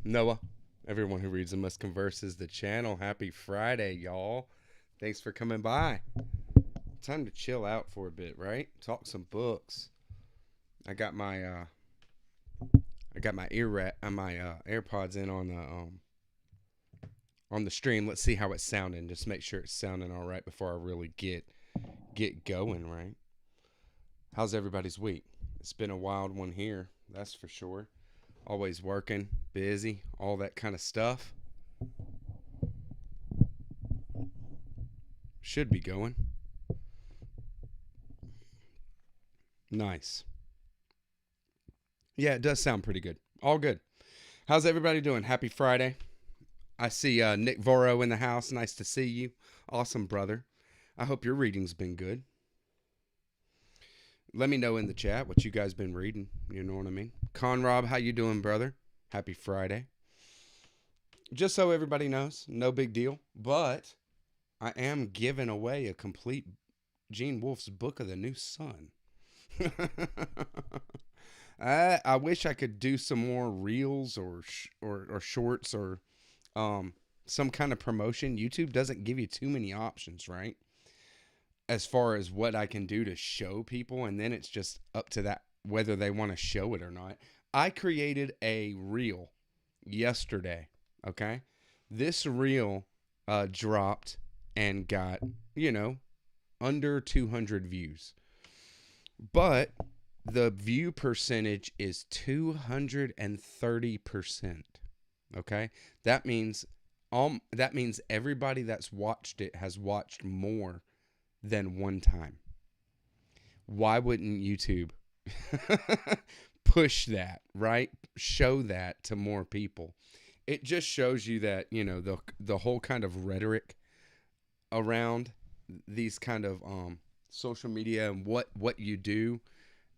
Noah. Everyone who reads and must converse is the channel. Happy Friday, y'all. Thanks for coming by. Time to chill out for a bit, right? Talk some books. I got my AirPods in on the stream. Let's see how it's sounding. Just make sure it's sounding all right before I really get going, right? How's everybody's week? It's been a wild one here, that's for sure. Always working, busy, all that kind of stuff. Should be going. Nice. Yeah, it does sound pretty good. All good. How's everybody doing? Happy Friday. I see Nick Voro in the house. Nice to see you. Awesome, brother. I hope your reading's been good. Let me know in the chat what you guys been reading. You know what I mean? Conrob, how you doing, brother? Happy Friday. Just so everybody knows, no big deal. But I am giving away a complete Gene Wolfe's Book of the New Sun. I wish I could do some more reels or shorts or some kind of promotion. YouTube doesn't give you too many options, right? As far as what I can do to show people, and then it's just up to that whether they want to show it or not. I created a reel yesterday, okay? This reel dropped and got, under 200 views. But the view percentage is 230%. Okay? That means everybody that's watched it has watched more than one time. Why wouldn't YouTube push that, right? Show that to more people. It just shows you that, the whole kind of rhetoric around these kind of social media and what you do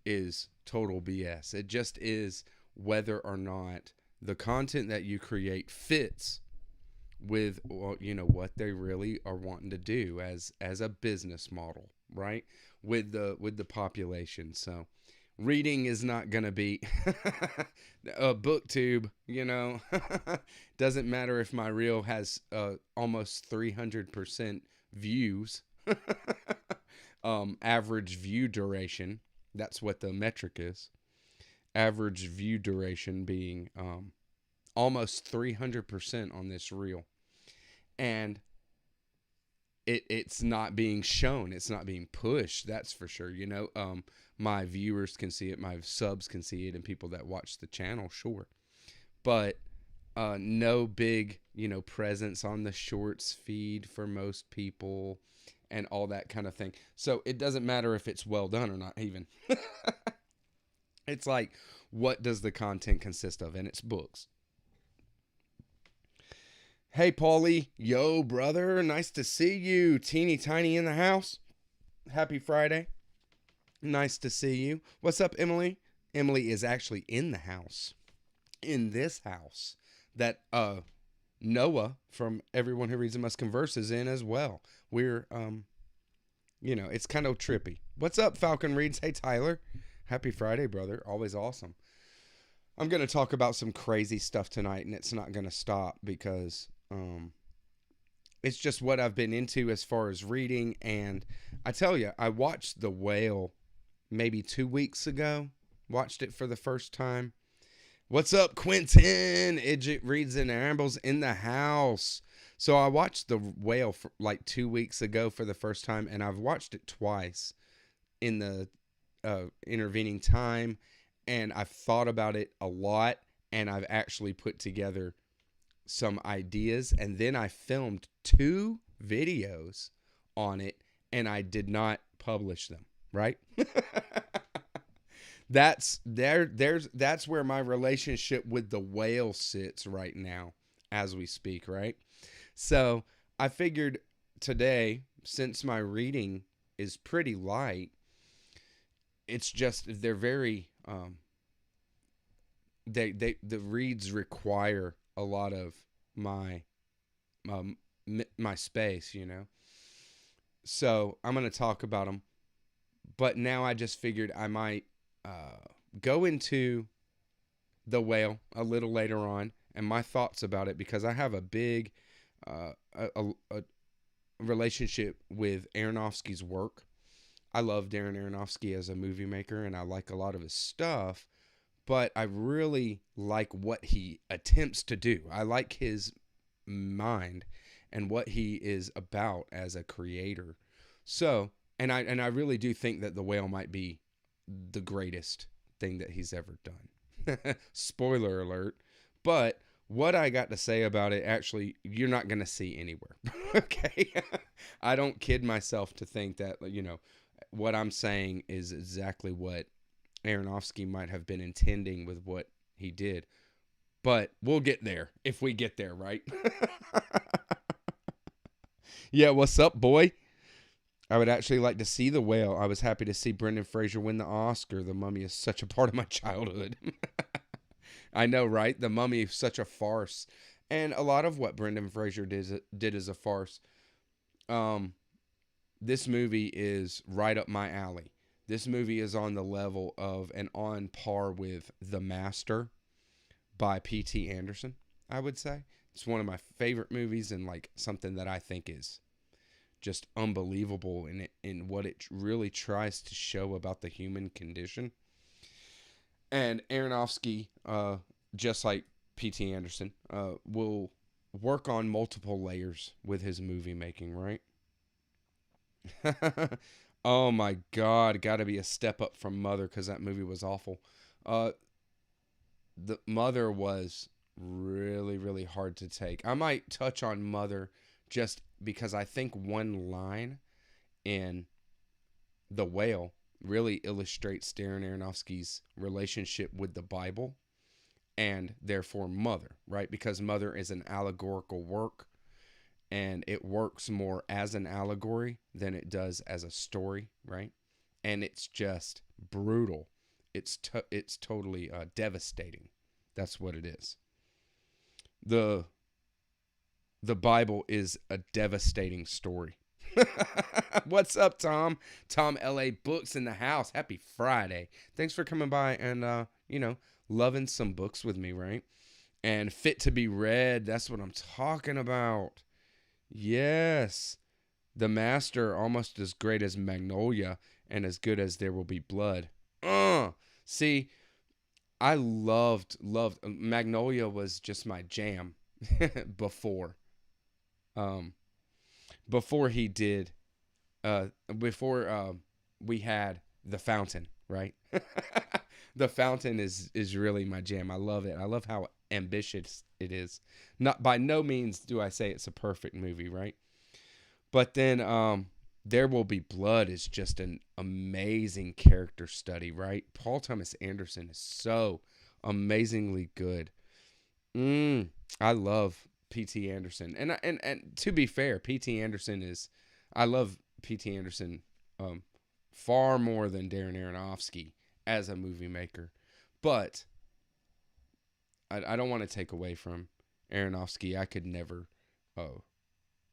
is total BS. It just is whether or not the content that you create fits with what they really are wanting to do as a business model, right? With the population. So reading is not going to be a booktube, doesn't matter if my reel has almost 300% views. Average view duration, that's what the metric is. Average view duration being almost 300% on this reel. And it's not being shown. It's not being pushed. That's for sure. My viewers can see it. My subs can see it. And people that watch the channel, sure. But no big, presence on the shorts feed for most people and all that kind of thing. So it doesn't matter if it's well done or not even. It's like, what does the content consist of? And it's books. Hey, Paulie. Yo, brother. Nice to see you. Teeny Tiny in the house. Happy Friday. Nice to see you. What's up, Emily? Emily is actually in the house. In this house. That Noah from Everyone Who Reads and Must Converse is in as well. We're, it's kind of trippy. What's up, Falcon Reads? Hey, Tyler. Happy Friday, brother. Always awesome. I'm going to talk about some crazy stuff tonight, and it's not going to stop because it's just what I've been into as far as reading. And I tell you, I watched The Whale maybe 2 weeks ago. Watched it for the first time. What's up, Quentin? Idjit Reads and Ambles in the house. So I watched The Whale for like 2 weeks ago for the first time, and I've watched it twice in the intervening time, and I've thought about it a lot, and I've actually put together some ideas, and then I filmed 2 videos on it, and I did not publish them, right? That's where my relationship with The Whale sits right now as we speak, right? So I figured today, since my reading is pretty light, it's just they're very the reads require a lot of my my space, So I'm going to talk about them, but now I just figured I might go into The Whale a little later on, and my thoughts about it, because I have a big a relationship with Aronofsky's work. I love Darren Aronofsky as a movie maker, and I like a lot of his stuff, but I really like what he attempts to do. I like his mind and what he is about as a creator. So, and I really do think that The Whale might be the greatest thing that he's ever done. Spoiler alert. But what I got to say about it, actually, you're not going to see anywhere. Okay? I don't kid myself to think that, what I'm saying is exactly what Aronofsky might have been intending with what he did. But we'll get there if we get there, right? Yeah, what's up, boy? I would actually like to see The Whale. I was happy to see Brendan Fraser win the Oscar. The Mummy is such a part of my childhood. I know, right? The Mummy is such a farce. And a lot of what Brendan Fraser did is a farce. This movie is right up my alley. This movie is on the level of and on par with The Master by P.T. Anderson, I would say. It's one of my favorite movies, and like something that I think is just unbelievable in what it really tries to show about the human condition. And Aronofsky, just like P.T. Anderson, will work on multiple layers with his movie making, right? Oh my God, got to be a step up from Mother, because that movie was awful. The Mother was really, really hard to take. I might touch on Mother just because I think one line in The Whale really illustrates Darren Aronofsky's relationship with the Bible and therefore Mother, right? Because Mother is an allegorical work, and it works more as an allegory than it does as a story, right? And it's just brutal. It's totally devastating. That's what it is. The Bible is a devastating story. What's up, Tom? Tom LA Books in the house. Happy Friday. Thanks for coming by and, loving some books with me, right? And fit to be read. That's what I'm talking about. Yes. The Master, almost as great as Magnolia and as good as There Will Be Blood. See, I loved Magnolia was just my jam before he did before we had The Fountain, right? The Fountain is really my jam. I love it. I love how ambitious it is. Not by no means do I say it's a perfect movie, right? But then There Will Be Blood is just an amazing character study, right? Paul Thomas Anderson is so amazingly good. I love P.T. Anderson. And to be fair, P.T. Anderson is, I love P.T. Anderson far more than Darren Aronofsky as a movie maker. But I don't want to take away from Aronofsky. I could never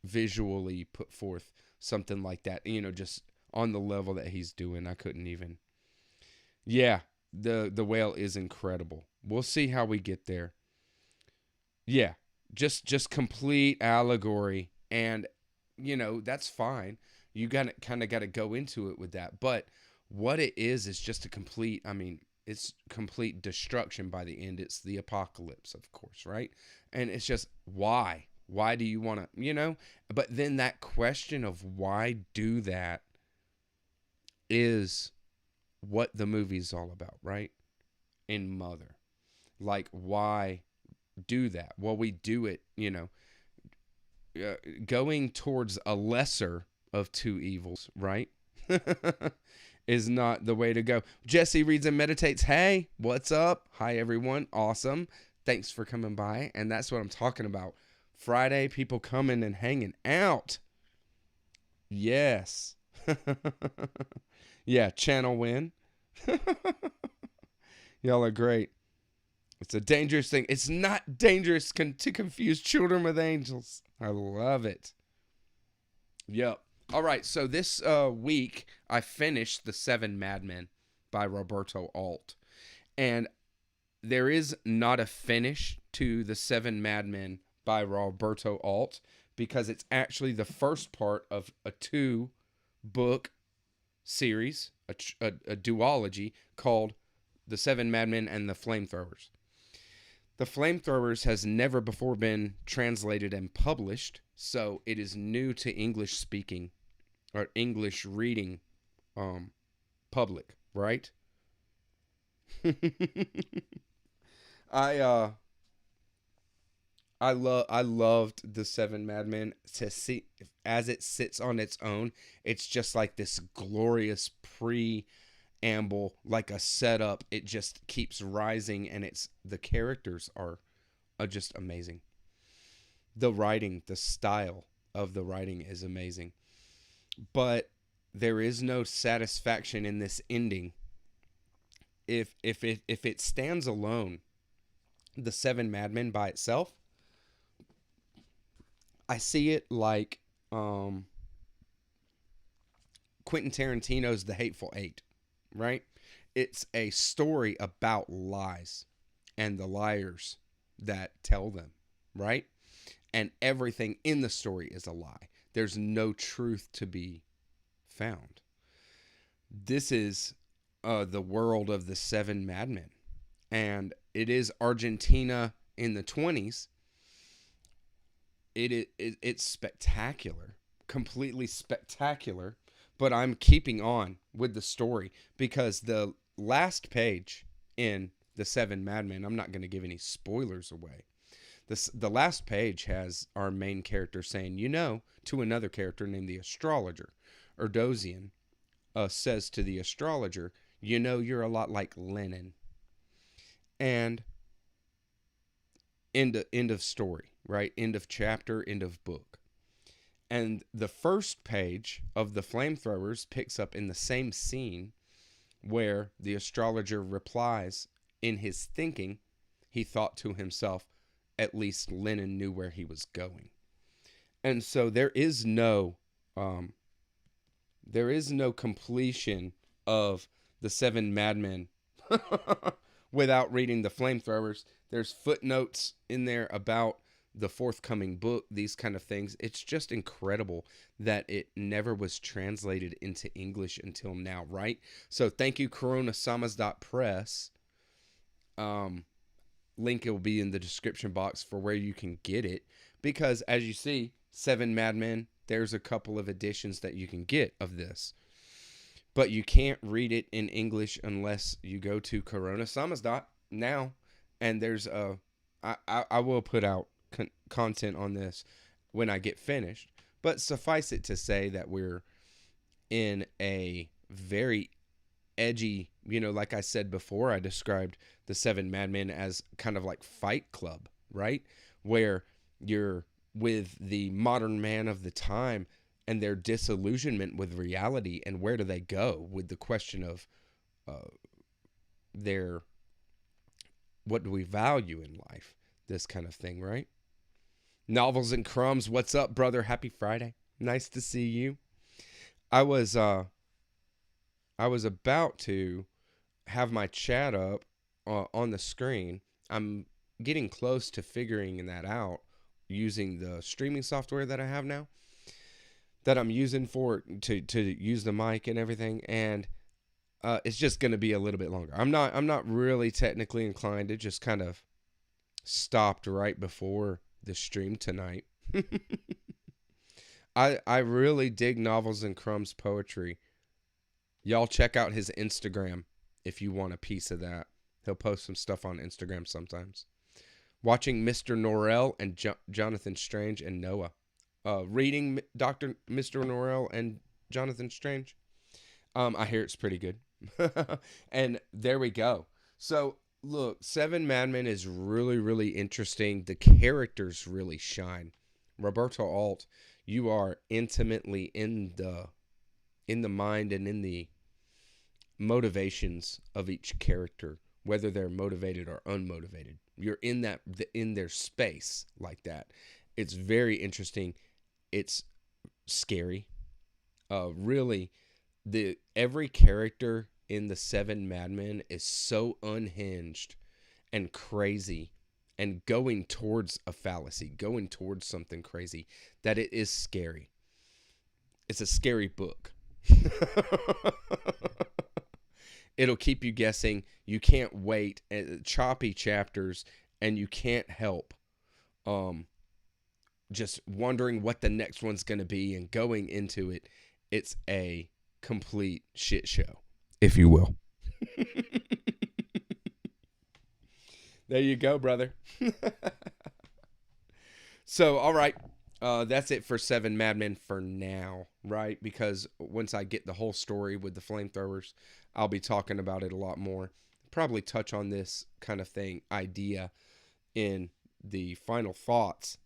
visually put forth something like that, just on the level that he's doing. I couldn't even. Yeah, the Whale is incredible. We'll see how we get there. Yeah, just complete allegory, and that's fine. You got to go into it with that. But what it is just a complete. I mean, it's complete destruction by the end. It's the apocalypse, of course, right? And it's just why. Why do you want to, But then that question of why do that is what the movie's all about, right? In Mother. Like, why do that? Well, we do it, going towards a lesser of two evils, right? Is not the way to go. Jesse reads and meditates. Hey, what's up? Hi, everyone. Awesome. Thanks for coming by. And that's what I'm talking about. Friday, people coming and hanging out. Yes. Yeah, channel win. Y'all are great. It's a dangerous thing. It's not dangerous to confuse children with angels. I love it. Yep. All right, so this week I finished The Seven Madmen by Roberto Arlt. And there is not a finish to The Seven Madmen by Roberto Arlt because it's actually the first part of a 2-book series, a duology called The Seven Madmen and The Flamethrowers. The Flamethrowers has never before been translated and published, so it is new to English speaking or English reading public, right? I loved The Seven Madmen. To see as it sits on its own, it's just like this glorious preamble, like a setup. It just keeps rising, and the characters are just amazing. The writing, the style of the writing is amazing. But there is no satisfaction in this ending. If it stands alone, The Seven Madmen by itself, I see it like Quentin Tarantino's The Hateful Eight, right? It's a story about lies and the liars that tell them, right? And everything in the story is a lie. There's no truth to be found. This is the world of The Seven Madmen. And it is Argentina in the 20s. It's spectacular, completely spectacular, but I'm keeping on with the story because the last page in The Seven Madmen, I'm not going to give any spoilers away. The last page has our main character saying, to another character named the astrologer. Erdosian says to the astrologer, you're a lot like Lenin. And end of story, right? End of chapter, end of book. And the first page of The Flamethrowers picks up in the same scene where the astrologer replies, in his thinking, he thought to himself, at least Lenin knew where he was going. And so there is no completion of The Seven Madmen without reading The Flamethrowers. There's footnotes in there about the forthcoming book, these kind of things. It's just incredible that it never was translated into English until now, right? So thank you, coronasamas.press. Link will be in the description box for where you can get it. Because as you see, Seven Madmen, there's a couple of editions that you can get of this. But you can't read it in English unless you go to coronasamas.now. And there's I will put out content on this when I get finished. But suffice it to say that we're in a very edgy, like I said before, I described The Seven Madmen as kind of like Fight Club, right? Where you're with the modern man of the time and their disillusionment with reality, and where do they go with the question of what do we value in life? This kind of thing, right? Novels and Crumbs, what's up, brother? Happy Friday. Nice to see you. I was about to have my chat up on the screen. I'm getting close to figuring that out using the streaming software that I have now, that I'm using to use the mic and everything, and it's just going to be a little bit longer. I'm not really technically inclined. It just kind of stopped right before the stream tonight. I really dig Novels and Crumbs poetry. Y'all check out his Instagram if you want a piece of that. He'll post some stuff on Instagram sometimes. Watching Mr. Norrell and Jonathan Strange and Noah. Reading Mr. Norrell and Jonathan Strange. I hear it's pretty good. And there we go. So, look, Seven Madmen is really, really interesting. The characters really shine. Roberto Arlt, you are intimately in the mind and in the motivations of each character, whether they're motivated or unmotivated. You're in their space like that. It's very interesting. It's scary. Really, every character in The Seven Madmen is so unhinged and crazy and going towards a fallacy, going towards something crazy, that it is scary. It's a scary book. It'll keep you guessing. You can't wait. Choppy chapters, and you can't help just wondering what the next one's going to be and going into it. It's a complete shit show, if you will. There you go, brother. So, all right. That's it for Seven Madmen for now, right? Because once I get the whole story with the flamethrowers, I'll be talking about it a lot more. Probably touch on this kind of thing, idea, in the final thoughts,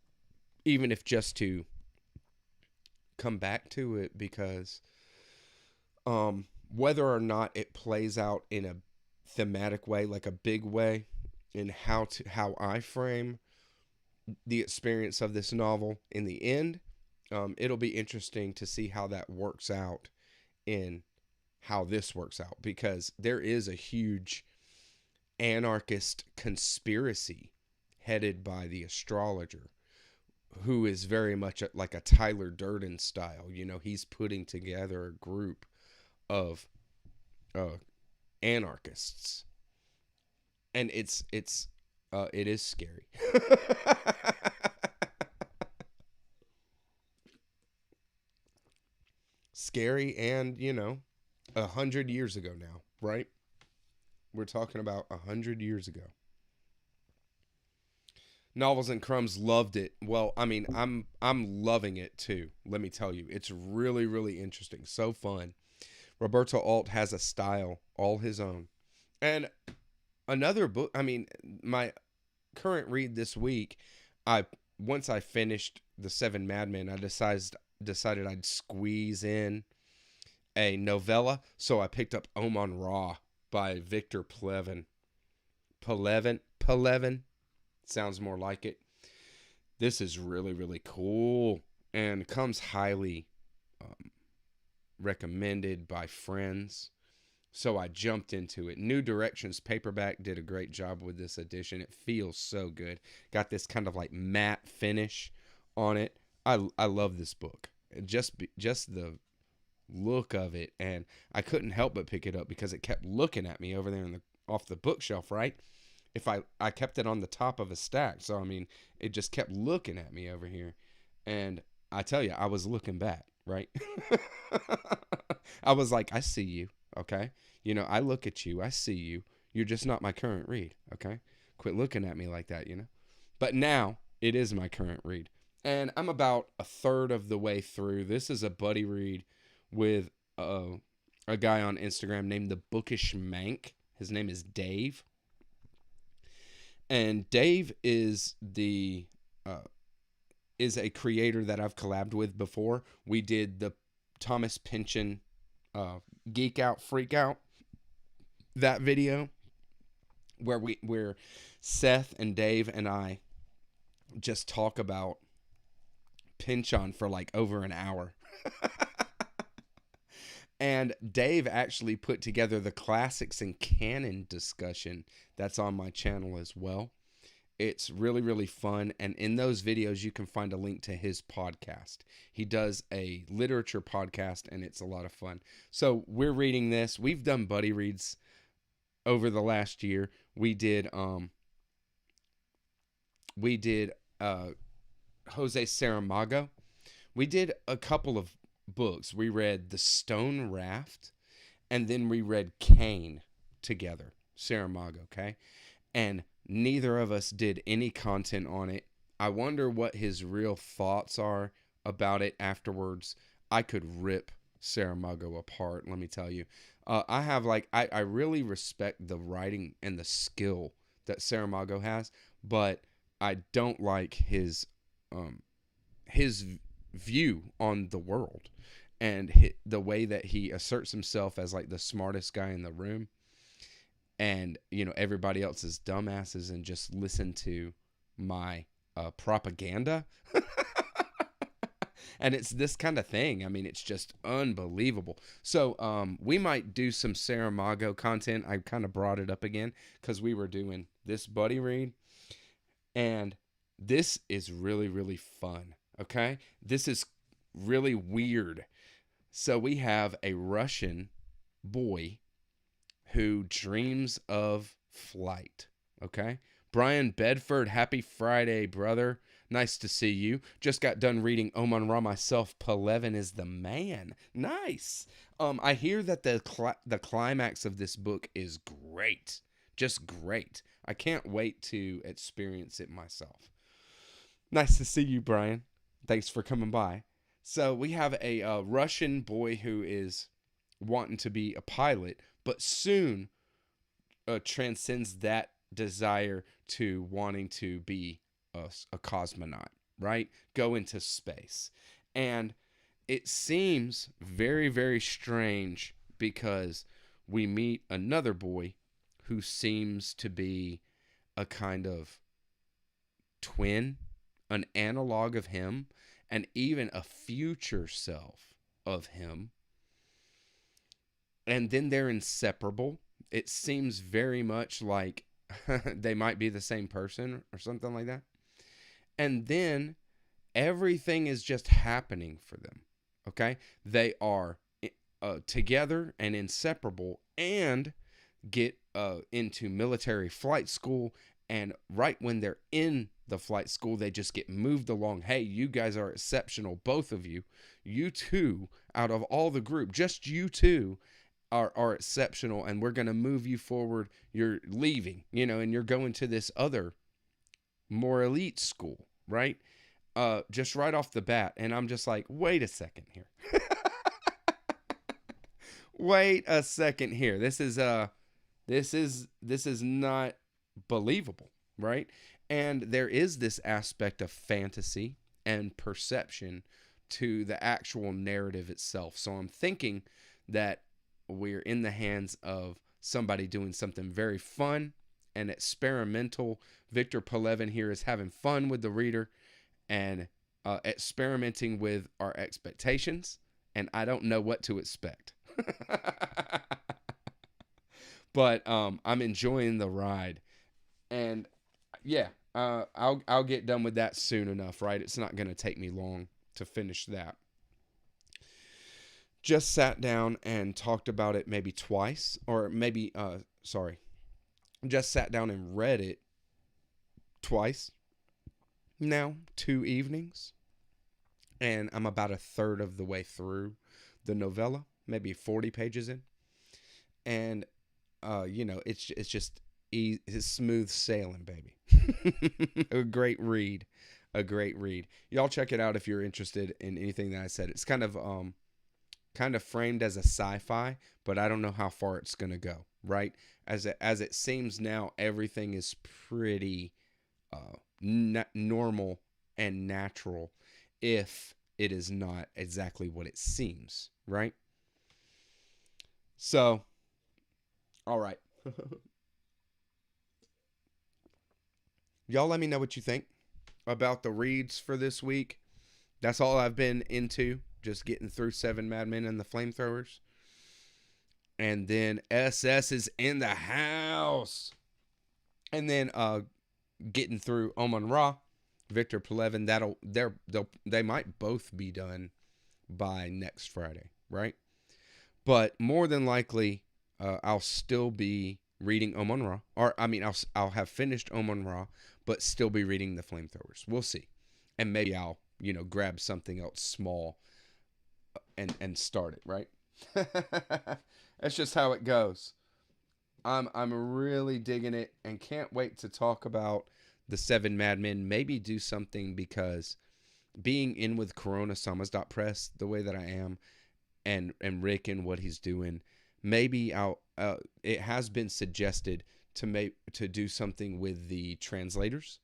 even if just to come back to it, because whether or not it plays out in a thematic way, like a big way, in how I frame the experience of this novel in the end, it'll be interesting to see how that works out in how this works out, because there is a huge anarchist conspiracy headed by the astrologer, who is very much like a Tyler Durden style. You know, he's putting together a group of anarchists, and it is scary. Scary, and 100 years ago now, right? We're talking about 100 years ago. Novels and Crumbs loved it. Well, I mean, I'm loving it too. Let me tell you, it's really, really interesting. So fun. Roberto Arlt has a style all his own. And another book, I mean, my current read this week, once I finished the Seven Madmen, I decided I'd squeeze in a novella, so I picked up Omon Ra by Victor Pelevin. Pelevin sounds more like it. This is really, really cool, and comes highly recommended by friends. So I jumped into it. New Directions paperback did a great job with this edition. It feels so good. Got this kind of like matte finish on it. I love this book. Just the look of it, and I couldn't help but pick it up because it kept looking at me over there off the bookshelf, right? If I kept it on the top of a stack, so I mean, it just kept looking at me over here, and I tell you, I was looking back, right? I was like, I see you, okay? I look at you, I see you. You're just not my current read, okay? Quit looking at me like that, But now it is my current read, and I'm about a third of the way through. This is a buddy read with a guy on Instagram named the Bookish Mank. His name is Dave. And Dave is is a creator that I've collabed with before. We did the Thomas Pynchon Geek Out Freak Out, that video where Seth and Dave and I just talk about Pynchon for like over an hour. And Dave actually put together the classics and canon discussion that's on my channel as well. It's really, really fun. And in those videos, you can find a link to his podcast. He does a literature podcast, and it's a lot of fun. So we're reading this. We've done buddy reads over the last year. We did Jose Saramago. We did a couple of books. We read The Stone Raft, and then we read Cain together, Saramago, okay? And neither of us did any content on it. I wonder what his real thoughts are about it afterwards. I could rip Saramago apart, let me tell you. I really respect the writing and the skill that Saramago has, but I don't like his view on the world and the way that he asserts himself as like the smartest guy in the room, and everybody else is dumbasses and just listen to my propaganda. And it's this kind of thing. I mean, it's just unbelievable. So we might do some Saramago content. I kind of brought it up again because we were doing this buddy read, And this is really, really fun. Okay. This is really weird. So we have a Russian boy who dreams of flight. Okay. Brian Bedford, happy Friday, brother. Nice to see you. Just got done reading Omon Ra myself. Pelevin is the man. Nice. I hear that the climax of this book is great. Just great. I can't wait to experience it myself. Nice to see you, Brian. Thanks for coming by. So we have a Russian boy who is wanting to be a pilot, but soon transcends that desire to wanting to be a cosmonaut, right? Go into space. And it seems very, very strange because we meet another boy who seems to be a kind of twin, an analog of him, and even a future self of him. And then they're inseparable. It seems very much like they might be the same person or something like that. And then everything is just happening for them. Okay? They are together and inseparable and get into military flight school. And right when they're in the flight school, they just get moved along. Hey, you guys are exceptional, both of you. You two, out of all the group, just you two are exceptional, and we're going to move you forward. You're leaving, and you're going to this other more elite school, right? Just right off the bat. And I'm just like, wait a second here. Wait a second here. This is not believable, right? And there is this aspect of fantasy and perception to the actual narrative itself. So I'm thinking that we're in the hands of somebody doing something very fun and experimental. Victor Pelevin here is having fun with the reader and experimenting with our expectations, and I don't know what to expect. But I'm enjoying the ride, and yeah, I'll get done with that soon enough, right? It's not going to take me long to finish that. Just sat down and talked about it maybe twice, or maybe, just sat down and read it twice now, 2 evenings, and I'm about a third of the way through the novella, maybe 40 pages in, and it's just it's smooth sailing, baby. a great read. Y'all check it out if you're interested in anything that I said. It's kind of framed as a sci-fi, but I don't know how far it's gonna go, right? As it seems now, everything is pretty normal and natural, if it is not exactly what it seems, right? So, all right. Y'all let me know what you think about the reads for this week. That's all I've been into, just getting through Seven Madmen and the Flamethrowers. And then SS is in the house. And then getting through Omon Ra, Victor Pelevin. They might both be done by next Friday, right? But more than likely, I'll still be reading Omon Ra, or I mean, I'll have finished Omon Ra, but still be reading the Flamethrowers. We'll see, and maybe I'll grab something else small and start it, right? That's just how it goes. I'm really digging it and can't wait to talk about the Seven Madmen. Maybe do something, because being in with Corona Samas.press the way that I am, and Rick and what he's doing, maybe it has been suggested to do something with the translators.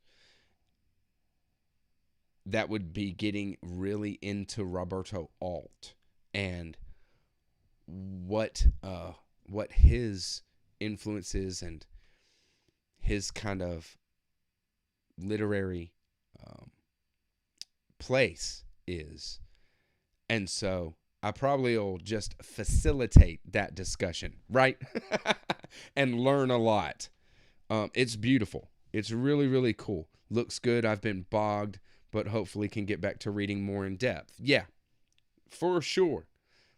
That would be getting really into Roberto Arlt and what his influences and his kind of literary place is. And so I probably will just facilitate that discussion, right? And learn a lot. It's beautiful. It's really, really cool. looks good. I've been bogged, but hopefully can get back to reading more in depth. Yeah, for sure.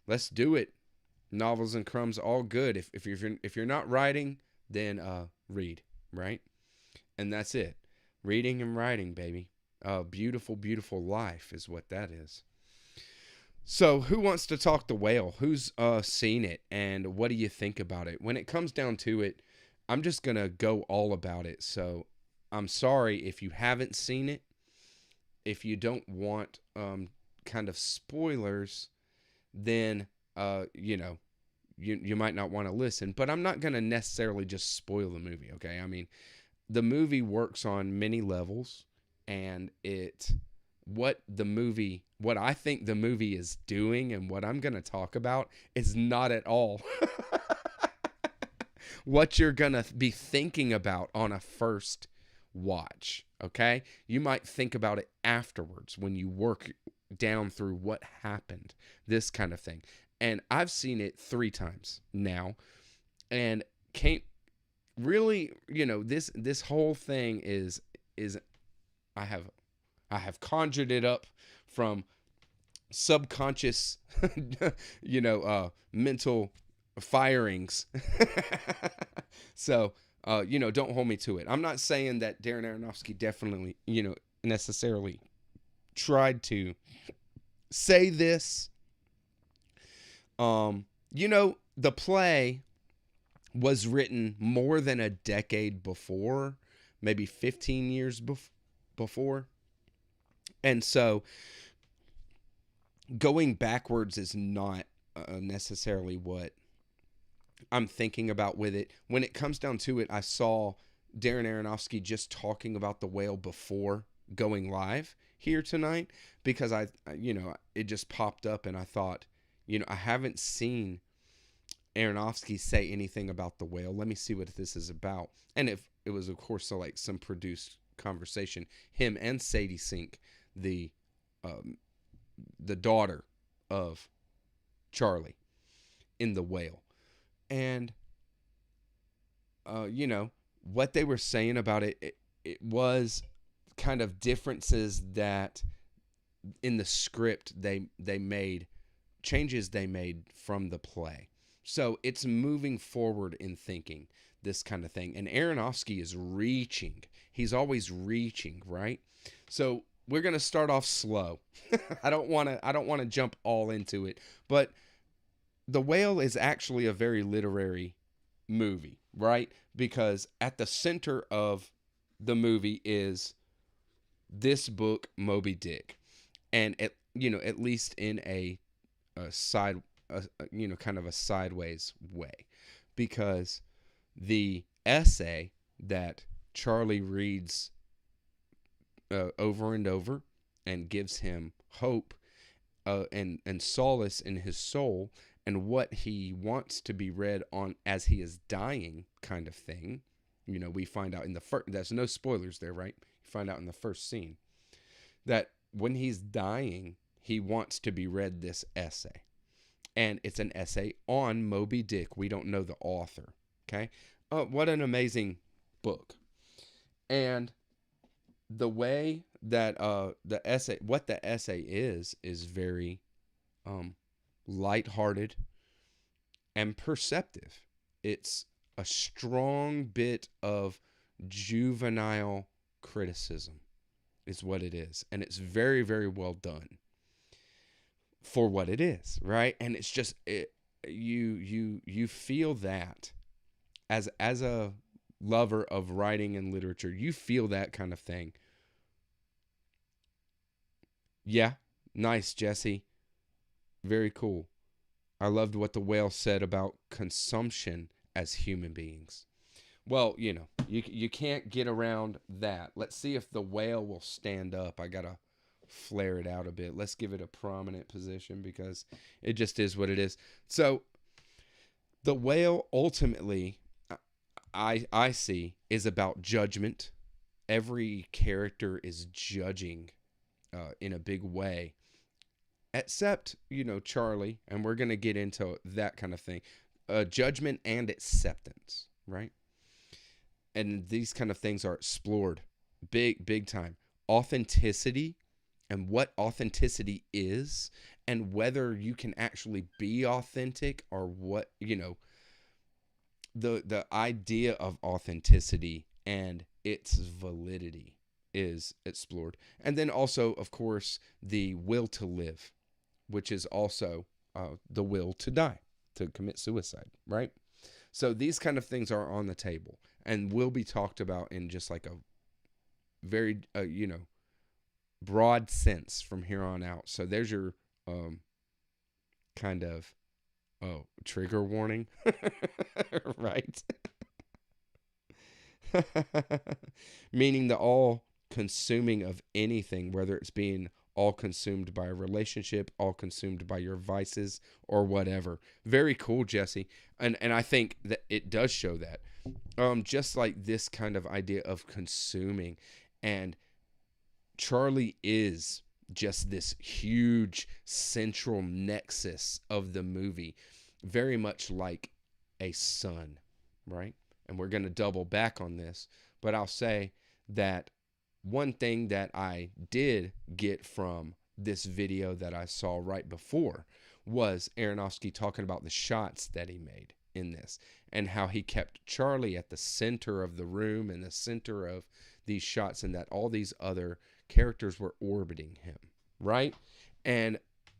Let's do it. Novels and crumbs, all good. If you're not writing, then read, right? And that's it. Reading and writing, baby. Beautiful, beautiful life is what that is. So, who wants to talk The Whale? Who's seen it, and what do you think about it? When it comes down to it, I'm just gonna go all about it. So, I'm sorry if you haven't seen it. If you don't want kind of spoilers, then you might not want to listen. But I'm not gonna necessarily just spoil the movie. Okay, I mean, the movie works on many levels, and what I think the movie is doing and what I'm going to talk about is not at all what you're going to be thinking about on a first watch, okay? You might think about it afterwards when you work down through what happened, this kind of thing. And I've seen it 3 times now, and can't really, this whole thing is I have conjured it up from subconscious, mental firings. So, don't hold me to it. I'm not saying that Darren Aronofsky definitely, necessarily tried to say this. The play was written more than a decade before, maybe 15 years before. And so going backwards is not necessarily what I'm thinking about with it. When it comes down to it, I saw Darren Aronofsky just talking about The Whale before going live here tonight, because it just popped up and I thought, I haven't seen Aronofsky say anything about The Whale. Let me see what this is about. And if it was, of course, some produced conversation, him and Sadie Sink, the daughter of Charlie in The Whale. And what they were saying about it was kind of differences that in the script they made, changes they made from the play. So it's moving forward in thinking, this kind of thing. And Aronofsky is reaching. He's always reaching, right? So we're going to start off slow. I don't want to jump all into it, but The Whale is actually a very literary movie, right? Because at the center of the movie is this book, Moby Dick. And at least in a side, kind of a sideways way, because the essay that Charlie reads over and over and gives him hope and solace in his soul, and what he wants to be read on as he is dying, kind of thing. We find out in the first, there's no spoilers there, right? You find out in the first scene that when he's dying, he wants to be read this essay. And it's an essay on Moby Dick. We don't know the author. Okay? What an amazing book. And the way that the essay is very lighthearted and perceptive. It's a strong bit of juvenile criticism is what it is. And it's very, very well done for what it is, right? And it's just you feel that as a lover of writing and literature, you feel that kind of thing. Yeah, nice, Jesse. Very cool. I loved what The Whale said about consumption as human beings. Well, you can't get around that. Let's see if The Whale will stand up. I gotta flare it out a bit. Let's give it a prominent position because it just is what it is. So The Whale ultimately, I see, is about judgment. Every character is judging in a big way, except Charlie, and we're gonna get into that kind of thing. Judgment and acceptance, right? And these kind of things are explored big time. Authenticity and what authenticity is, and whether you can actually be authentic, or what, the idea of authenticity and its validity is explored. And then also, of course, the will to live, which is also the will to die, to commit suicide, right? So these kind of things are on the table and will be talked about in just like a very, broad sense from here on out. So there's your kind of trigger warning, right? Meaning the all consuming of anything, whether it's being all consumed by a relationship, all consumed by your vices, or whatever. Very cool, Jesse. And I think that it does show that. Just like this kind of idea of consuming. And Charlie is just this huge central nexus of the movie, very much like a sun, right? And we're going to double back on this, but I'll say that one thing that I did get from this video that I saw right before was Aronofsky talking about the shots that he made in this, and how he kept Charlie at the center of the room and the center of these shots, and that all these other characters were orbiting him, right? And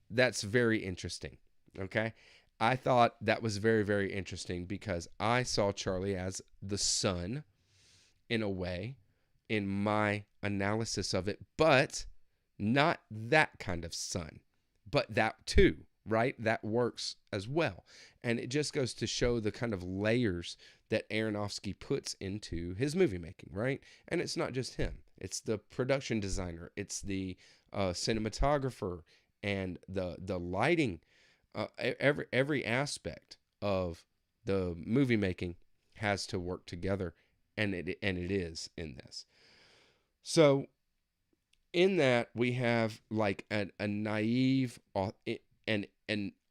that's very interesting, okay? I thought that was very, very interesting because I saw Charlie as the sun in a way in my analysis of it, but not that kind of sun, but that too, right? That works as well. And it just goes to show the kind of layers that Aronofsky puts into his movie making, right? And it's not just him. It's the production designer. It's the cinematographer and the lighting. Every aspect of the movie making has to work together, and it is in this. So in that we have like a naive and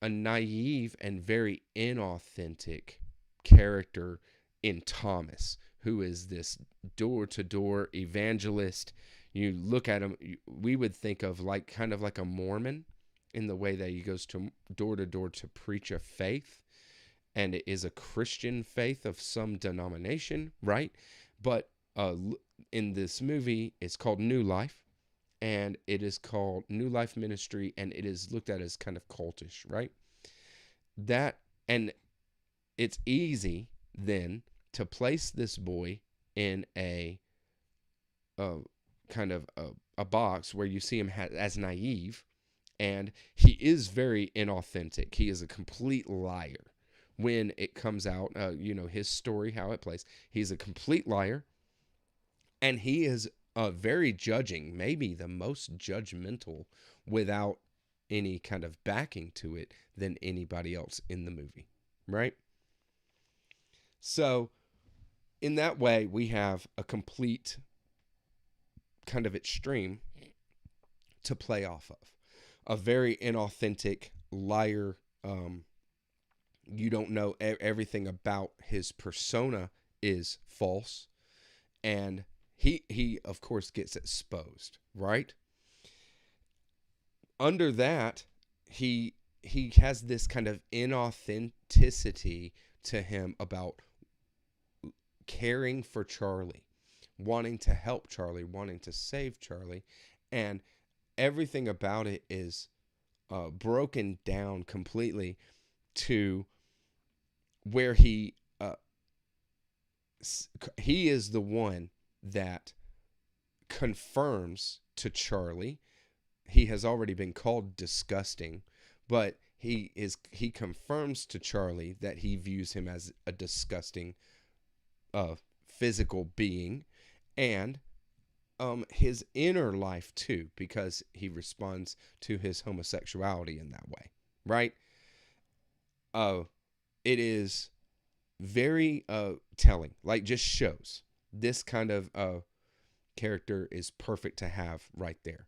a naive and very inauthentic character in Thomas, who is this door-to-door evangelist. You look at him, we would think of like kind of like a Mormon in the way that he goes to door to door to preach a faith, and it is a Christian faith of some denomination, right? But in this movie, it's called New Life, and it is called New Life Ministry, and it is looked at as kind of cultish, right? That, and it's easy then to place this boy in a kind of a box where you see him as naive, and he is very inauthentic. He is a complete liar when it comes out, his story, how it plays. He's a complete liar, and he is very judging, maybe the most judgmental without any kind of backing to it than anybody else in the movie, right? So in that way, we have a complete kind of extreme to play off of. A very inauthentic liar. You don't know everything about his persona is false, and he of course gets exposed, right? Under that, he has this kind of inauthenticity to him about caring for Charlie, wanting to help Charlie, wanting to save Charlie, and everything about it is broken down completely to where he is the one that confirms to Charlie. He has already been called disgusting, but he confirms to Charlie that he views him as a disgusting physical being, and his inner life too, because he responds to his homosexuality in that way, right? It is very telling, like just shows this kind of character is perfect to have right there.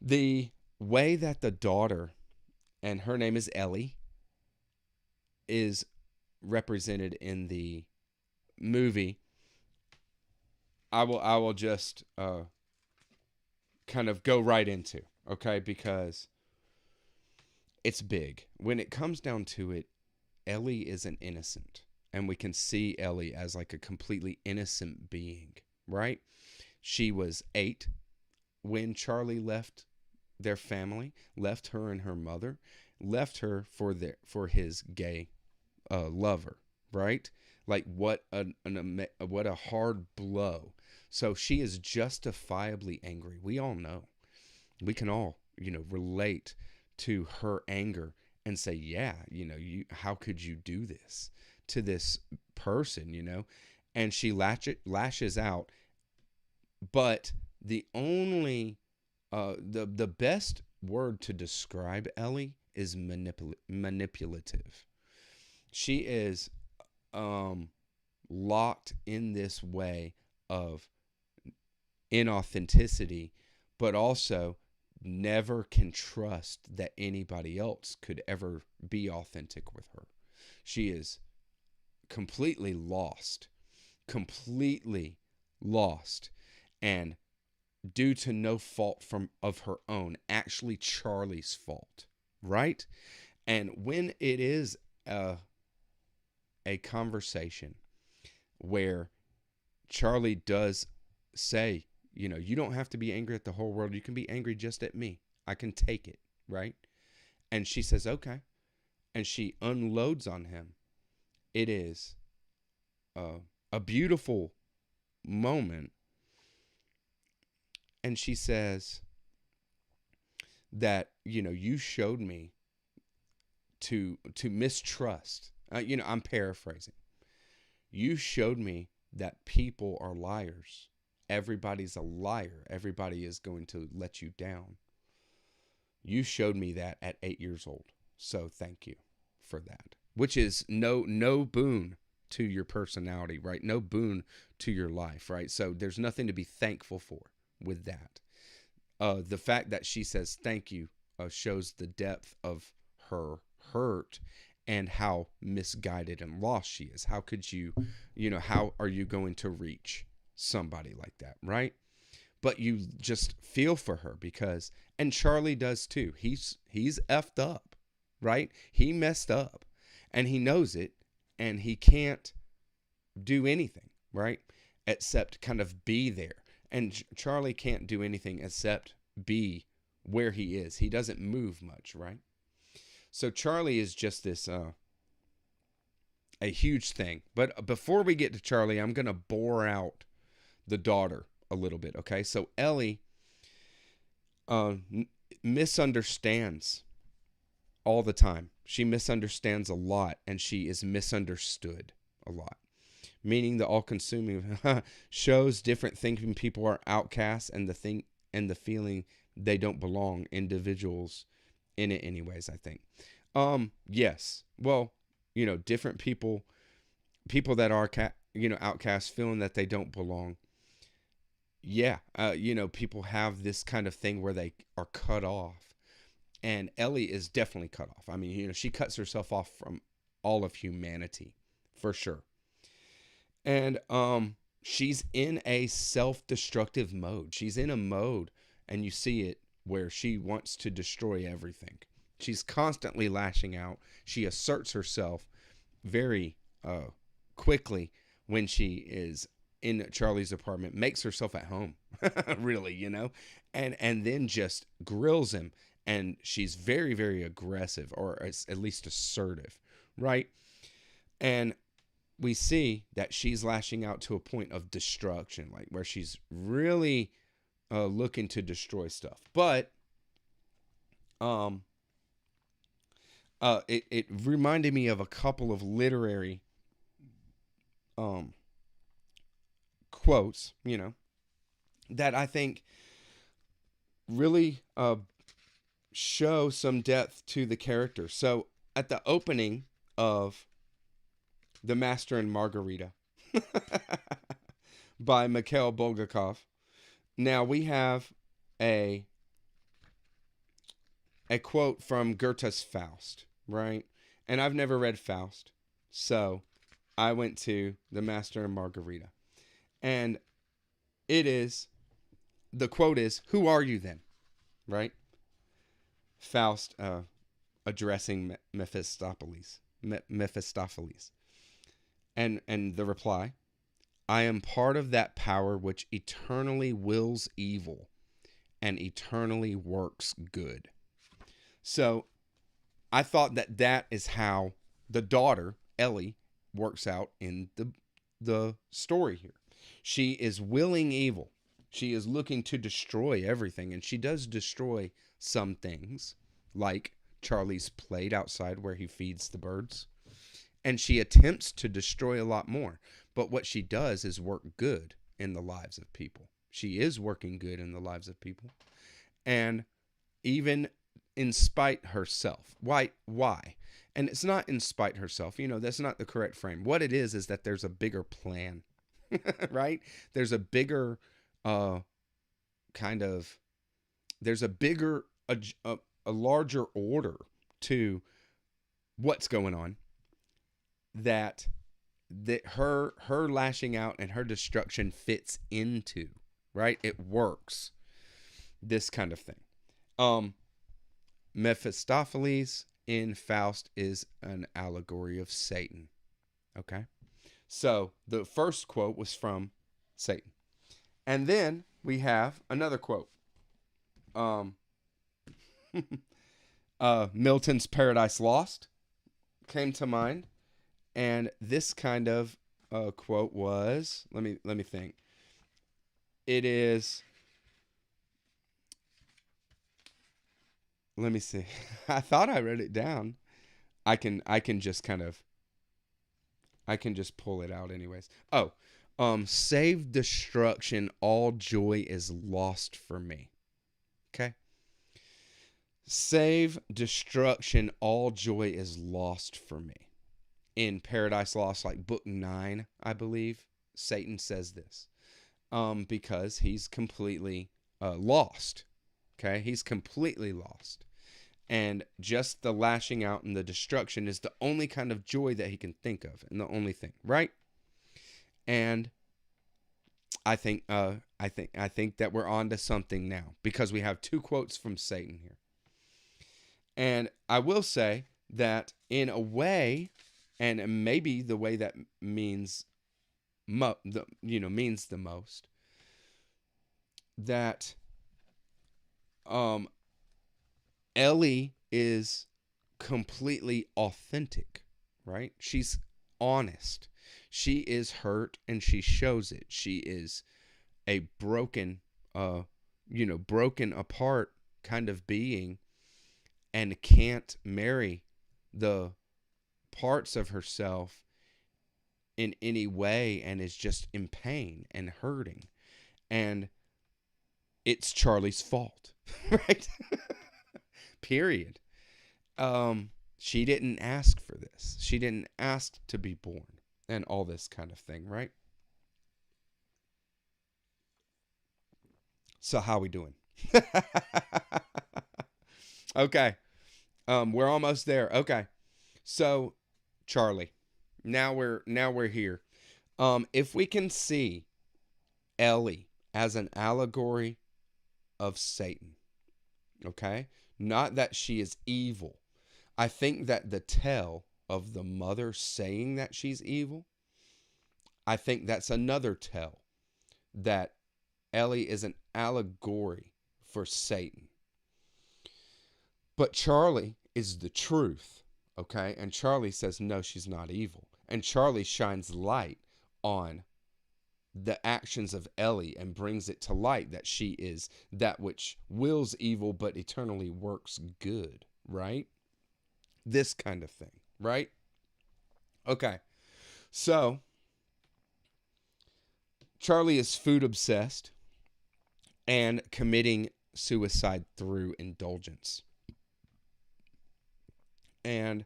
The way that the daughter, and her name is Ellie, is represented in the movie I will just kind of go right into, okay, because it's big. When it comes down to it, Ellie is an innocent, and we can see Ellie as like a completely innocent being, right? She was 8 when Charlie left their family, left her and her mother, left her for his gay lover, right? Like what a hard blow. So she is justifiably angry. We all know. We can all, relate to her anger and say, yeah, how could you do this to this person? And she lashes out. But the only the best word to describe Ellie is manipulative. She is locked in this way of inauthenticity, but also never can trust that anybody else could ever be authentic with her. She is completely lost, and due to no fault of her own, actually Charlie's fault, right? And when it is a conversation where Charlie does say, you don't have to be angry at the whole world. You can be angry just at me. I can take it, right? And she says, okay. And she unloads on him. It is a beautiful moment. And she says that, you showed me to mistrust. I'm paraphrasing. You showed me that people are liars. Everybody's a liar. Everybody is going to let you down. You showed me that at 8 years old. So thank you for that. Which is no boon to your personality, right? No boon to your life, right? So there's nothing to be thankful for with that. The fact that she says thank you shows the depth of her hurt and how misguided and lost she is. How could you, how are you going to reach somebody like that, right? But you just feel for her because, and Charlie does too. He's effed up, right? He messed up and he knows it, and he can't do anything, right? Except kind of be there. And Charlie can't do anything except be where he is. He doesn't move much, right? So Charlie is just this a huge thing. But before we get to Charlie, I'm going to bore out the daughter a little bit, okay? So Ellie misunderstands all the time. She misunderstands a lot, and she is misunderstood a lot. Meaning the all-consuming shows different thinking people are outcasts, and the feeling they don't belong. Individuals in it, anyways. I think. Yes. Well, different people that are outcasts, feeling that they don't belong. Yeah. People have this kind of thing where they are cut off, and Ellie is definitely cut off. I mean, she cuts herself off from all of humanity, for sure. And she's in a self-destructive mode. She's in a mode, and you see it, where she wants to destroy everything. She's constantly lashing out. She asserts herself very quickly when she is in Charlie's apartment, makes herself at home, really, and then just grills him. And she's very, very aggressive, or at least assertive, right? And we see that she's lashing out to a point of destruction, like where she's really looking to destroy stuff. But it reminded me of a couple of literary quotes, that I think really show some depth to the character. So at the opening of The Master and Margarita by Mikhail Bulgakov, now we have a quote from Goethe's Faust, right? And I've never read Faust, so I went to The Master and Margarita. And it is, the quote is, "Who are you then?" Right? Faust addressing Mephistopheles. And the reply, "I am part of that power which eternally wills evil and eternally works good." So I thought that that is how the daughter, Ellie, works out in the story here. She is willing evil. She is looking to destroy everything, and she does destroy some things, like Charlie's plate outside where he feeds the birds. And she attempts to destroy a lot more. But what she does is work good in the lives of people. She is working good in the lives of people. And even in spite herself. Why? And it's not in spite herself. That's not the correct frame. What it is that there's a bigger plan, right? There's a bigger there's a bigger, a larger order to what's going on, that her lashing out and her destruction fits into, right? It works. This kind of thing. Mephistopheles in Faust is an allegory of Satan. Okay? So the first quote was from Satan. And then we have another quote. Milton's Paradise Lost came to mind. And this kind of quote was, let me think. It is, let me see. I thought I wrote it down. I can just pull it out anyways. Save destruction, all joy is lost for me. Okay? Save destruction, all joy is lost for me. In Paradise Lost, like book 9, I believe, Satan says this. Because he's completely lost. Okay? He's completely lost. And just the lashing out and the destruction is the only kind of joy that he can think of, and the only thing, right? And I think that we're on to something now, because we have two quotes from Satan here. And I will say that in a way, and maybe the way that means means the most, that Ellie is completely authentic, right? She's honest. She is hurt and she shows it. She is a broken apart kind of being, and can't marry the parts of herself in any way, and is just in pain and hurting. And it's Charlie's fault, right? Period. She didn't ask for this. She didn't ask to be born, and all this kind of thing, right? So how we doing? Okay. We're almost there. Okay. So Charlie, now we're here. If we can see Ellie as an allegory of Satan, okay? Not that she is evil. I think that the tell of the mother saying that she's evil, I think that's another tell that Ellie is an allegory for Satan. But Charlie is the truth, okay? And Charlie says, no, she's not evil. And Charlie shines light on the actions of Ellie and brings it to light that she is that which wills evil but eternally works good, right? This kind of thing, right? Okay. So Charlie is food obsessed and committing suicide through indulgence. And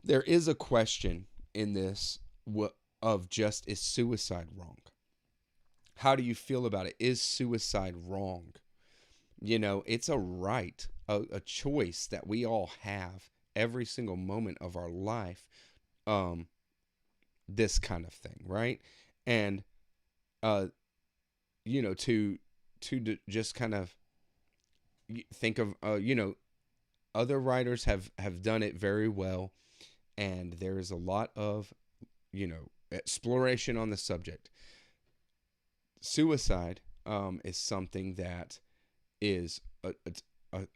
there is a question in this of just, is suicide wrong? How do you feel about it? Is suicide wrong? It's a right, a choice that we all have every single moment of our life. This kind of thing, right? And just kind of think of, other writers have done it very well, and there is a lot of, exploration on the subject. Suicide is something that is a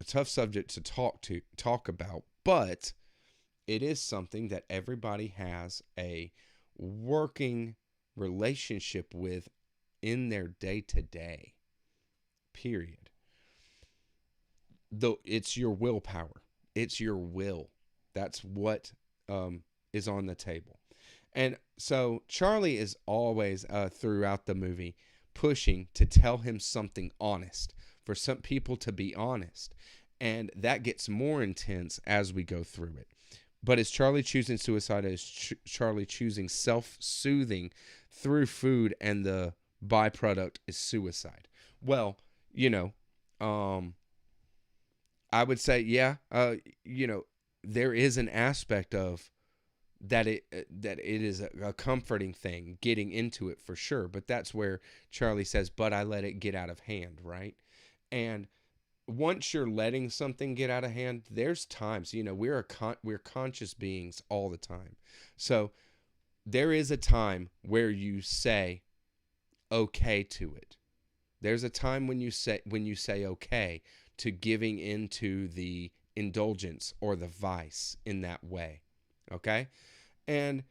tough subject to talk about, but it is something that everybody has a working relationship with in their day to day. Period. Though it's your willpower, it's your will. That's what is on the table. And so Charlie is always throughout the movie pushing to tell him something honest, for some people to be honest. And that gets more intense as we go through it. But is Charlie choosing suicide? Is Charlie choosing self-soothing through food, and the byproduct is suicide? Well, I would say, yeah, there is an aspect of that it is a comforting thing getting into it, for sure. But that's where Charlie says, but I let it get out of hand, right? And once you're letting something get out of hand, there's times, we're conscious beings all the time. So there is a time where you say okay to it. There's a time when you say okay to giving into the indulgence or the vice in that way. Okay? And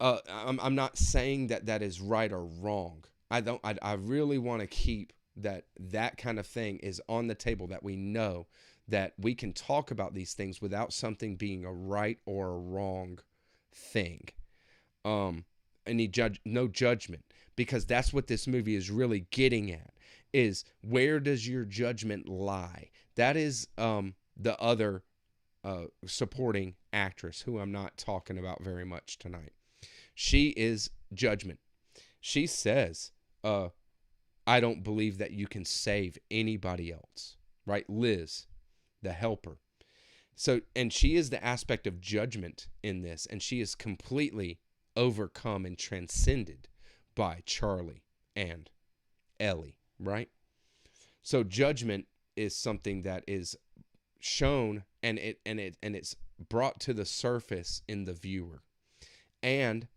I'm not saying that is right or wrong. I really want to keep that kind of thing is on the table, that we know that we can talk about these things without something being a right or a wrong thing. No judgment, because that's what this movie is really getting at, is where does your judgment lie? That is the other supporting actress, who I'm not talking about very much tonight. She is judgment. She says, I don't believe that you can save anybody else, right? Liz, the helper. So, and she is the aspect of judgment in this, and she is completely overcome and transcended by Charlie and Ellie, right? So judgment is something that is shown, and it's brought to the surface in the viewer, and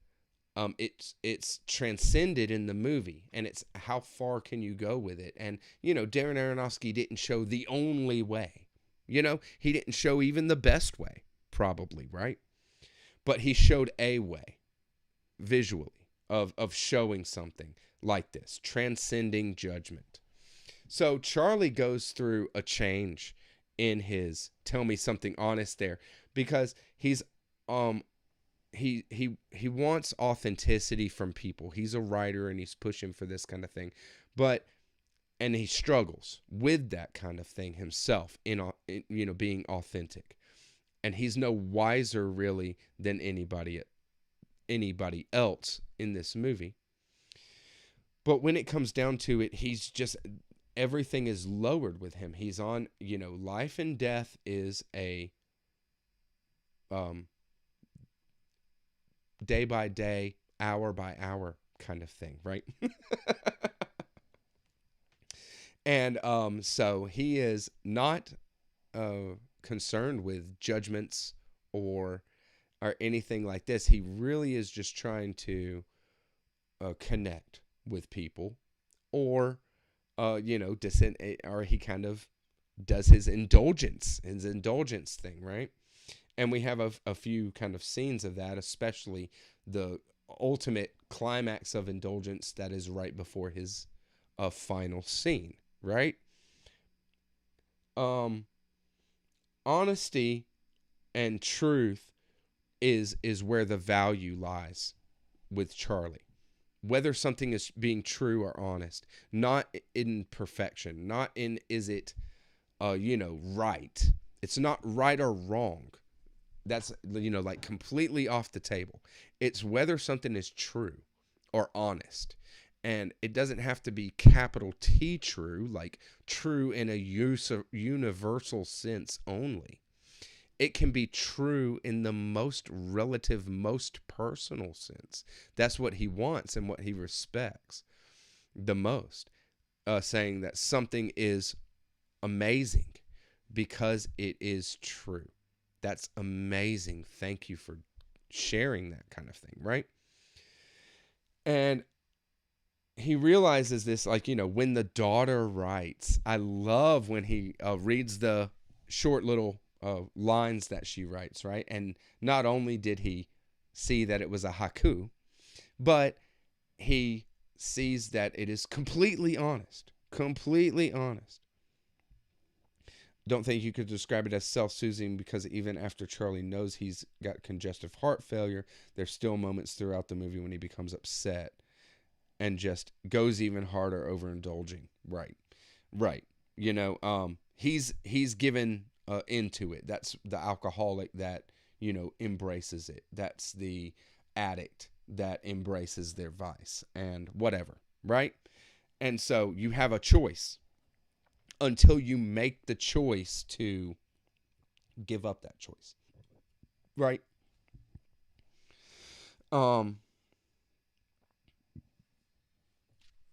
it's transcended in the movie, and it's how far can you go with it. And Darren Aronofsky didn't show the only way. He didn't show even the best way, probably, right? But he showed a way visually of showing something like this, transcending judgment. So Charlie goes through a change in his tell me something honest there, because he's he wants authenticity from people. He's a writer, and he's pushing for this kind of thing, and he struggles with that kind of thing himself in being authentic. And he's no wiser really than anybody else in this movie. But when it comes down to it, he's just, everything is lowered with him. He's on, life and death is a day by day, hour by hour kind of thing, right? And so he is not concerned with judgments or anything like this. He really is just trying to connect with people, or or he kind of does his indulgence thing, right? And we have a few kind of scenes of that, especially the ultimate climax of indulgence that is right before his final scene, right? Honesty and truth is where the value lies with Charlie. Whether something is being true or honest, not in perfection, not in is it right. It's not right or wrong. That's like completely off the table. It's whether something is true or honest. And it doesn't have to be capital T true, like true in a universal sense only. It can be true in the most relative, most personal sense. That's what he wants and what he respects. the most, saying that something is amazing because it is true. That's amazing. Thank you for sharing that kind of thing, right? And he realizes this, like, when the daughter writes, I love when he reads the short little lines that she writes, right? And not only did he see that it was a haiku, but he sees that it is completely honest. Completely honest. Don't think you could describe it as self-soothing, because even after Charlie knows he's got congestive heart failure, there's still moments throughout the movie when he becomes upset and just goes even harder overindulging. Right. He's given into it. That's the alcoholic that, embraces it. That's the addict that embraces their vice and whatever, right? And so you have a choice until you make the choice to give up that choice, right?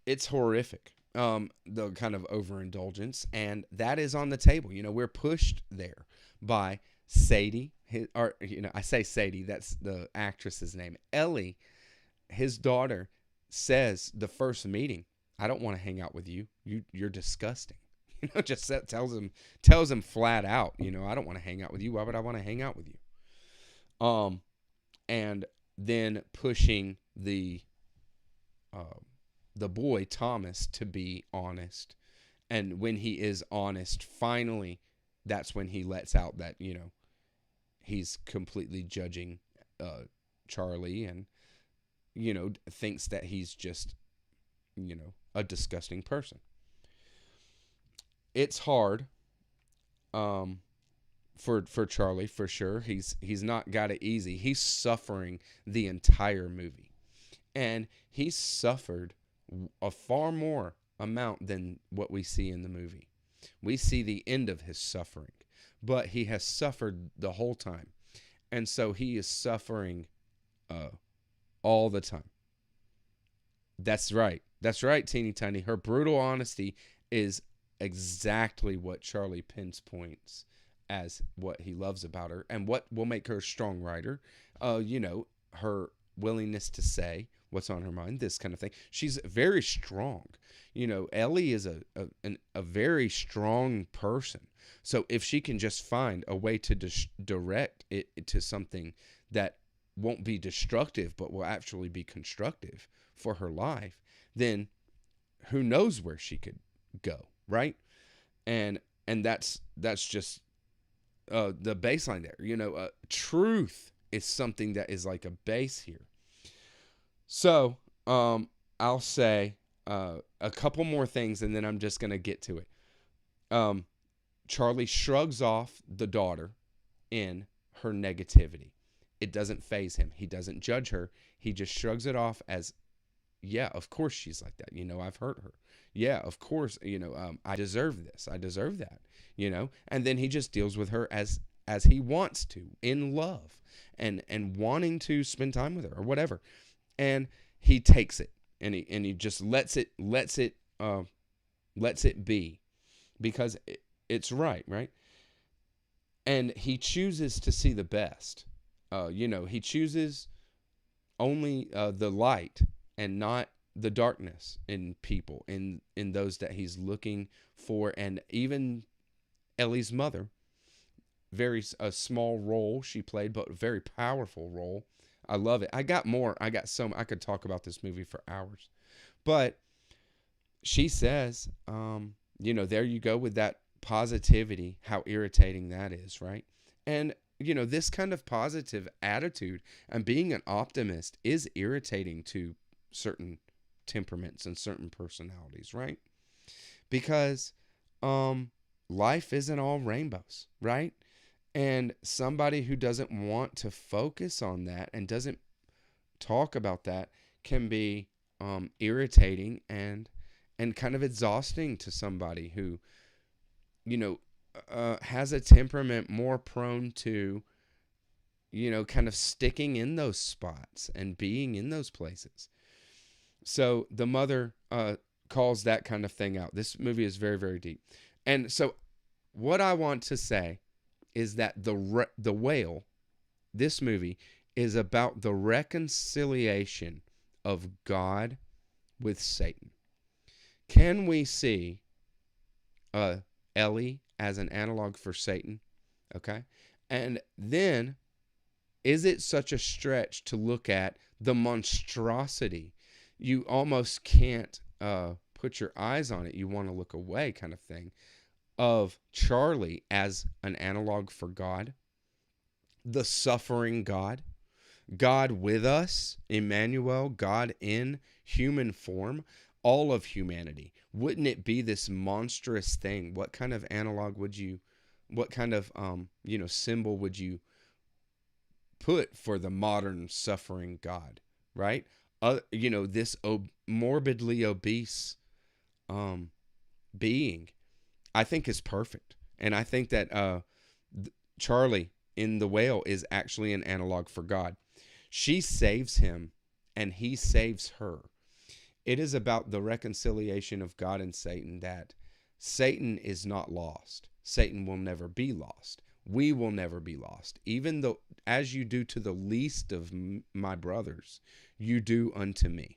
It's horrific, the kind of overindulgence, and that is on the table. We're pushed there by Sadie, I say Sadie, that's the actress's name. Ellie, his daughter, says the first meeting, I don't want to hang out with you. You're disgusting. Just tells him flat out, I don't want to hang out with you. Why would I want to hang out with you? And then pushing the boy Thomas to be honest, and when he is honest, finally, that's when he lets out that he's completely judging Charlie, and thinks that he's just a disgusting person. It's hard for Charlie, for sure. He's not got it easy. He's suffering the entire movie, and he's suffered a far more amount than what we see in the movie. We see the end of his suffering, but he has suffered the whole time, and so he is suffering all the time. That's right, teeny tiny. Her brutal honesty is exactly what Charlie pinpoints as what he loves about her, and what will make her a strong writer. Her willingness to say what's on her mind, this kind of thing. She's very strong. Ellie is a very strong person. So if she can just find a way to direct it to something that won't be destructive, but will actually be constructive for her life, then who knows where she could go, right? And that's just the baseline there. Truth is something that is like a base here. So I'll say a couple more things, and then I'm just gonna get to it. Charlie shrugs off the daughter in her negativity. It doesn't faze him. He doesn't judge her. He just shrugs it off as, yeah, of course she's like that. I've hurt her. Yeah, of course, I deserve this. I deserve that, and then he just deals with her as he wants to, in love and wanting to spend time with her or whatever. And he takes it, and he just lets it be, because it's right. And he chooses to see the best. He chooses only the light and not the darkness in people, in those that he's looking for. And even Ellie's mother, a small role she played, but a very powerful role. I love it. I could talk about this movie for hours, but she says, there you go with that positivity, how irritating that is, right? And this kind of positive attitude and being an optimist is irritating to certain temperaments and certain personalities, right? Because life isn't all rainbows, right? And somebody who doesn't want to focus on that and doesn't talk about that can be irritating and kind of exhausting to somebody who has a temperament more prone to kind of sticking in those spots and being in those places. So the mother calls that kind of thing out. This movie is very, very deep. And so what I want to say is that the Whale, this movie, is about the reconciliation of God with Satan. Can we see Ellie as an analog for Satan? Okay. And then, is it such a stretch to look at the monstrosity? You almost can't put your eyes on it. You want to look away, kind of thing, of Charlie as an analog for God, the suffering God, God with us, Emmanuel, God in human form, all of humanity. Wouldn't it be this monstrous thing? What kind of analog would you, what kind of, symbol would you put for the modern suffering God, right? This morbidly obese being, I think is perfect. And I think that Charlie in The Whale is actually an analog for God. She saves him and he saves her. It is about the reconciliation of God and Satan, that Satan is not lost. Satan will never be lost. We will never be lost. Even though, as you do to the least of my brothers, you do unto me.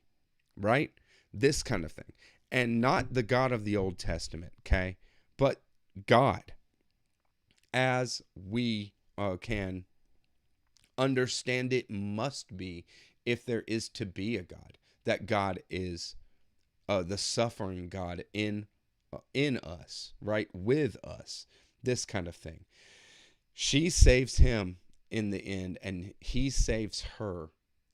Right? This kind of thing. And not the God of the Old Testament, okay? But God, as we can understand it must be, if there is to be a God, that God is the suffering God in us, right? With us, this kind of thing. She saves him in the end, and he saves her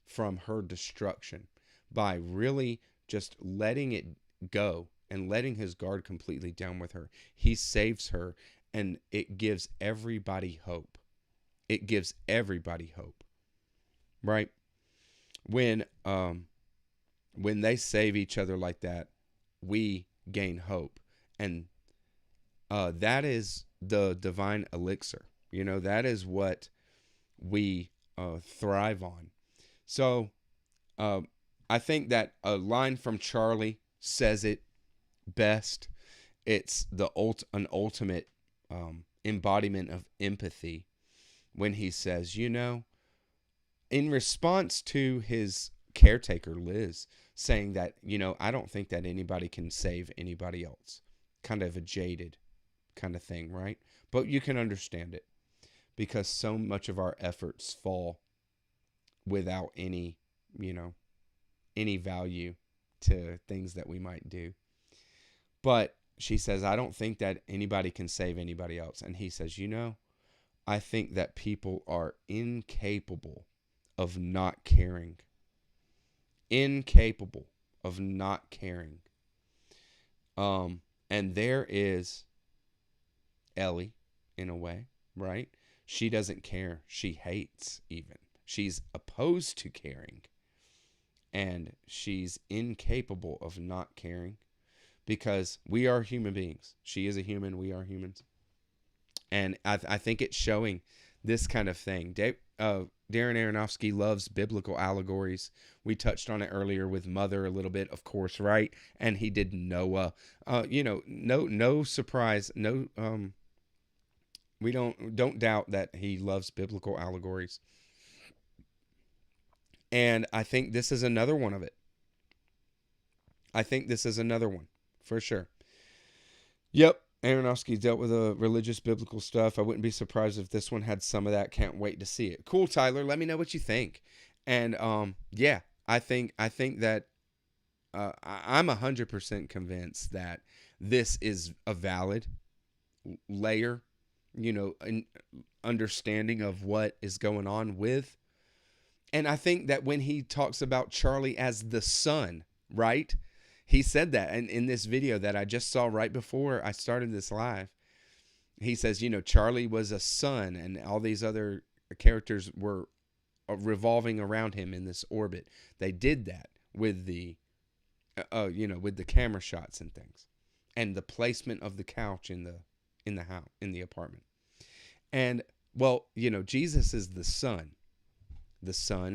from her destruction by really just letting it go and letting his guard completely down with her. He saves her, and it gives everybody hope. It gives everybody hope, right? When they save each other like that, we gain hope, and that is the divine elixir. That is what we thrive on. So I think that a line from Charlie says it best. It's an ultimate embodiment of empathy when he says, in response to his caretaker, Liz, saying that, I don't think that anybody can save anybody else. Kind of a jaded kind of thing, right? But you can understand it, because so much of our efforts fall without any value to things that we might do. But she says, I don't think that anybody can save anybody else. And he says, I think that people are incapable of not caring. Incapable of not caring. And there is Ellie, in a way, right? She doesn't care. She hates, even. She's opposed to caring. And she's incapable of not caring, because we are human beings. She is a human. We are humans. And I think it's showing this kind of thing. Darren Aronofsky loves biblical allegories. We touched on it earlier with Mother a little bit, of course, right? And he did Noah. No surprise. No, we don't doubt that he loves biblical allegories. And I think this is another one of it. I think this is another one, for sure. Yep, Aronofsky dealt with religious biblical stuff. I wouldn't be surprised if this one had some of that. Can't wait to see it. Cool, Tyler. Let me know what you think. And yeah, I think that I'm 100% convinced that this is a valid layer, an understanding of what is going on with. And I think that when he talks about Charlie as the son, right? He said that, and in this video that I just saw right before I started this live, he says, Charlie was a son, and all these other characters were revolving around him in this orbit. They did that with the, with the camera shots and things, and the placement of the couch in the house, in the apartment. And Jesus is the son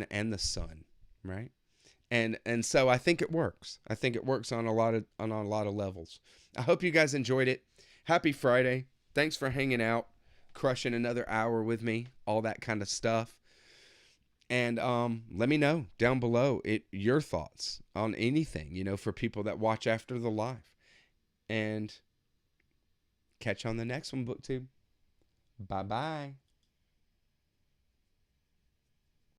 and the son, right? And so I think it works. I think it works on a lot of levels. I hope you guys enjoyed it. Happy Friday. Thanks for hanging out, crushing another hour with me, all that kind of stuff. And let me know down below your thoughts on anything, for people that watch after the live. And catch you on the next one, BookTube. Bye-bye.